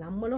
நம்மளை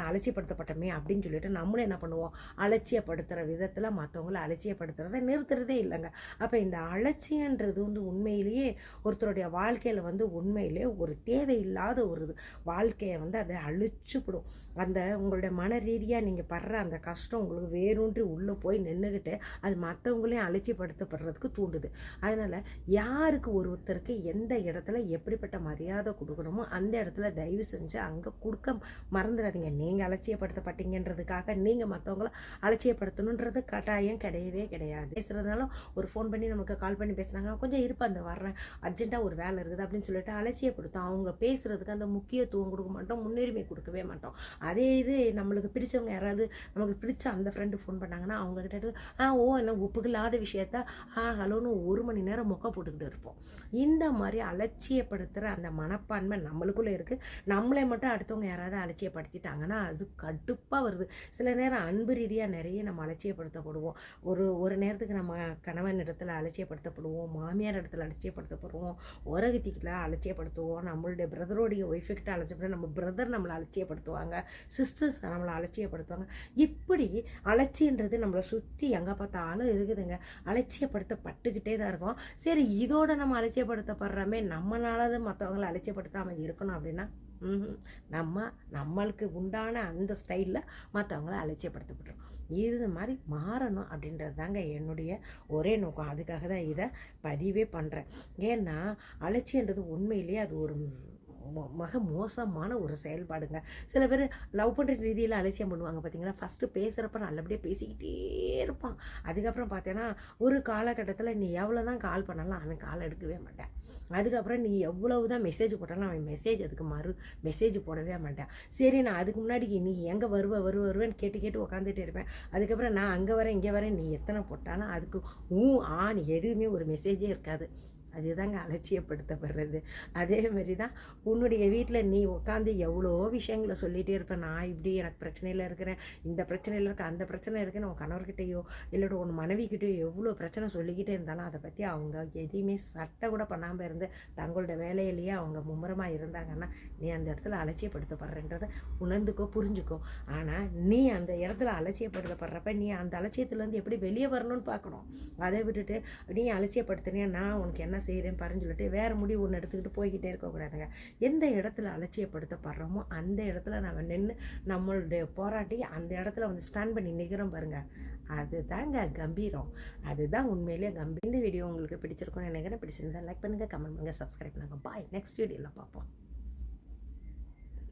அலட்சியப்படுத்தப்பட்டமே அப்படின்னு சொல்லிட்டு நம்மளும் என்ன பண்ணுவோம், அலட்சியப்படுத்துகிற விதத்தில் மற்றவங்கள அலட்சியப்படுத்துறதை நிறுத்துறதே இல்லைங்க. அப்போ இந்த அலட்சியன்றது உண்மையிலேயே ஒருத்தருடைய வாழ்க்கையில் உண்மையிலே ஒரு தேவையில்லாத ஒரு வாழ்க்கையை அதை அழிச்சுப்படும். அந்த உங்களுடைய மன ரீதியாக நீங்கள் படுற அந்த கஷ்டம் உங்களுக்கு வேறொன்று உள்ளே போய் நின்றுக்கிட்டு அது மற்றவங்களையும் அலட்சியப்படுத்தப்படுறதுக்கு தூண்டுது. அதனால் யாருக்கு ஒருத்தருக்கு எந்த இடத்துல எப்படிப்பட்ட மரியாதை கொடுக்கணுமோ அந்த இடத்துல தயவு செஞ்சு அங்கே கொடுக்க மறந்துடாதீங்க. நீங்கள் அலட்சியப்படுத்தப்பட்டீங்கன்றதுக்காக நீங்கள் மற்றவங்கள அலட்சியப்படுத்தணுன்றது கட்டாயம் கிடையவே கிடையாது. பேசுகிறதுனாலும் ஒரு ஃபோன் பண்ணி நமக்கு கால் பண்ணி பேசுகிறாங்க, கொஞ்சம் இருப்பா அந்த வர்றேன் அர்ஜென்ட்டாக ஒரு வேலை இருக்குது அப்படின்னு சொல்லிட்டு அலட்சியப்படுத்தும். அவங்க பேசுகிறதுக்கு அந்த முக்கியத்துவம் கொடுக்க மாட்டோம், முன்னுரிமை கொடுக்கவே மாட்டோம். அதே இது நம்மளுக்கு பிடிச்சவங்க யாராவது நமக்கு பிடிச்ச அந்த ஃப்ரெண்டு ஃபோன் பண்ணாங்கன்னா அவங்க கிட்ட என்ன ஒப்புக்கலாத விஷயத்த ஹலோன்னு 1 மணி நேரம் மொக்க போட்டுக்கிட்டு இருப்போம். இந்த மாதிரி அலட்சியப்படுத்துகிற அந்த மனப்பான்மை நம்மளுக்குள்ளே இருக்குது. நம்மளை மட்டும் அடுத்தவங்க யாராவது அலட்சியப்படுத்திட்டாங்கன்னா அது கடுப்பாக வருது. சில நேரம் அன்பு ரீதியாக நிறைய நம்ம அலட்சியப்படுத்தப்படுவோம். ஒரு நேரத்துக்கு நம்ம கணவன் இடத்துல அலட்சியப்படுத்தப்படுவோம், மாமியார் இடத்துல அலட்சியப்படுத்தப்படுவோம், உரகத்திக்கிட்ட அலட்சியப்படுத்துவோம், நம்மளுடைய பிரதரோடைய ஒய்ஃபுக்கிட்ட அலட்சியப்படுத்த நம்ம பிரதர் நம்மளை அலட்சியப்படுத்துவாங்க, சிஸ்டர்ஸ் நம்மளை அலட்சியப்படுத்துவாங்க. இப்படி அலட்சியன்றது நம்மளை சுற்றி எங்கே பார்த்தாலும் இருக்குதுங்க. அலட்சியப்படுத்தப்பட்டுக்கிட்டே தான் இருக்கும். சரி, இதோட நம்ம அலட்சியப்படுத்தப்படுறோமே, நம்மளால மற்றவங்களை அலட்சியப்படுத்தாமல் இருக்கணும் அப்படின்னா நம்மளுக்கு உண்டான அந்த ஸ்டைலில் மற்றவங்கள அலட்சியப்படுத்தப்படுறோம். இது மாதிரி மாறணும் அப்படின்றது தாங்க என்னுடைய ஒரே நோக்கம். அதுக்காக தான் இதை பதிவே பண்ணுறேன். ஏன்னா அலட்சியன்றது உண்மையிலேயே அது ஒரு மோசமான ஒரு செயல்பாடுங்க. சில பேர் லவ் பண்ணுற ரீதியில் அலட்சியம் பண்ணுவாங்க பார்த்தீங்களா. ஃபஸ்ட்டு பேசுகிறப்ப நல்லபடியாக பேசிக்கிட்டே இருப்பான். அதுக்கப்புறம் பார்த்தேன்னா ஒரு காலகட்டத்தில் நீ எவ்வளோ தான் கால் பண்ணாலும் அவன் கால் எடுக்கவே மாட்டான். அதுக்கப்புறம் நீ எவ்வளவு தான் மெசேஜ் போட்டாலும் அவன் அதுக்கு மெசேஜ் போடவே மாட்டான். சரி, நான் அதுக்கு முன்னாடி நீ எங்கே வருவேன்னு கேட்டு உட்காந்துட்டு இருப்பேன். அதுக்கப்புறம் நான் அங்கே வரேன் இங்கே வரேன் நீ எத்தனை போட்டாலும் அதுக்கு நீ எதுவுமே ஒரு மெசேஜே இருக்காது. அதுதாங்க அலட்சியப்படுத்தப்படுறது. அதே மாதிரி தான் உன்னுடைய வீட்டில் நீ உட்காந்து எவ்வளோ விஷயங்களை சொல்லிகிட்டே இருப்பேன். நான் இப்படி எனக்கு பிரச்சனையில் இருக்கிறேன், இந்த பிரச்சனையில் இருக்க, அந்த பிரச்சனை இருக்குன்னு உன் கணவர்கிட்டையோ இல்லைடோ உன் மனைவிக்கிட்டையோ எவ்வளோ பிரச்சனை சொல்லிக்கிட்டே இருந்தாலும் அதை பற்றி அவங்க எதையுமே சட்டை கூட பண்ணாமல் இருந்து தங்களோட வேலையிலேயே அவங்க மும்முரமாக இருந்தாங்கன்னா நீ அந்த இடத்துல அலட்சியப்படுத்தப்படுறன்றதை உணர்ந்துக்கோ, புரிஞ்சுக்கோ. ஆனால் நீ அந்த இடத்துல அலட்சியப்படுத்தப்படுறப்ப நீ அந்த அலட்சியத்துலேருந்து எப்படி வெளியே வரணும்னு பார்க்கணும். அதை விட்டுட்டு நீ அலட்சியப்படுத்தினே நான் உனக்கு என்ன செய்கிறேன் பாருன்னு சொல்லிட்டு வேறு முடிவு ஒன்று எடுத்துக்கிட்டு போய்கிட்டே இருக்கக்கூடாதுங்க. எந்த இடத்துல அலட்சியப்படுத்தப்படுறோமோ அந்த இடத்துல நம்ம நின்று நம்மளுடைய போராட்டி அந்த இடத்துல ஸ்டாண்ட் பண்ணி நிற்கிறோம் பாருங்கள், அதுதாங்க கம்பீரம். அதுதான் உண்மையிலேயே கம்பீரம். இந்த வீடியோ உங்களுக்கு பிடிச்சிருக்கும்னு நினைக்கிறேன். பிடிச்சிருந்தா லைக் பண்ணுங்கள், கமெண்ட் பண்ணுங்கள், சப்ஸ்கிரைப் பண்ணுங்கள். பாய், நெக்ஸ்ட் வீடியோவில் பார்ப்போம்.